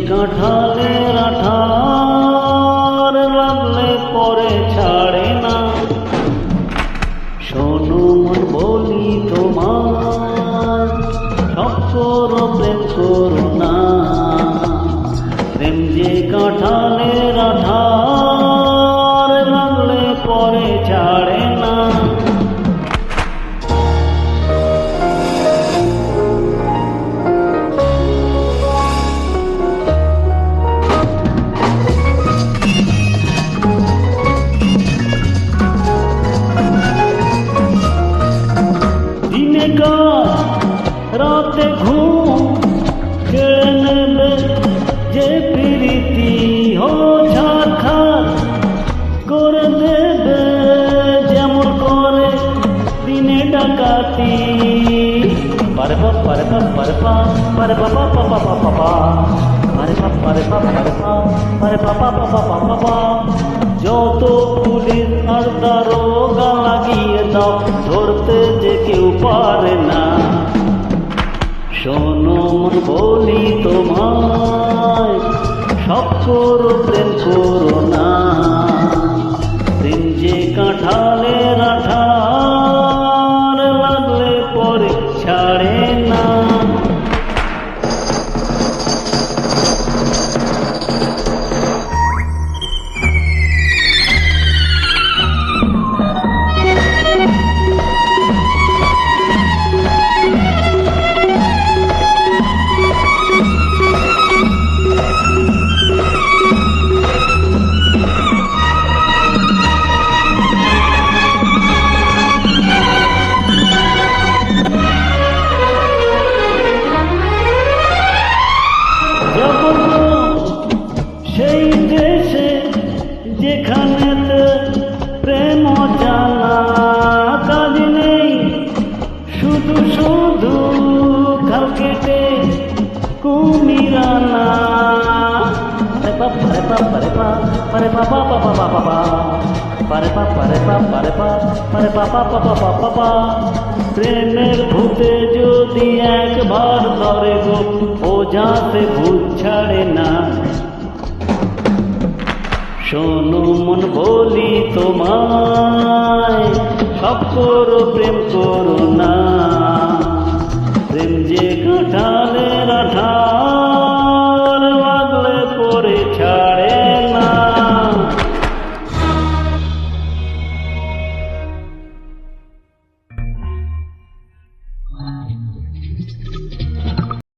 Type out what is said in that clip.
কাঁঠালের আঠার লাগলে পরে ছাড়ে না। শোনো মন বলি তোমার, সব করো প্রেম করো না। প্রেম যে কাঁঠালের আঠার লাগলে পরে ছাড়ে না। রাতে ঘুম কেড়ে নেবে যে প্রীতি, হো ছাড়খাড় করে দেবে যেমন করে দিনে ডাকাতি। পারে বাপ পারে বাপ পারে পা পারে বাবা পাপা পাপা পারে বাপ পারে বাপ পারে পা পারে বাবা পাপা পাপা। যত পুলিশ আর দারোগা লাগিয়ে দাও, ধরতে যে কেউ পারে না। শোনো মন বলি তোমায়, সব করো প্রেম করো না। প্রেম যে কাঁঠালের আঠার লাগলে পরে ছাড়ে না। সেই দেশে যেখানেতে প্রেম জানা কাজ নেই, শুধু শুধু খাল কেটে কুমিরানা। পারে পা পারে পা পারে বাবা বাবা বাবা পারে পা পারে পা পারে পা পারে বাবা বাবা বাবা। প্রেমের ভূতে যদি একবার ধরে গো, ও যাতে ভূত ছাড়ে না। শোনো মন বলি তোমায়, সব করো প্রেম করো না। প্রেম যে কাঁঠালের আঠার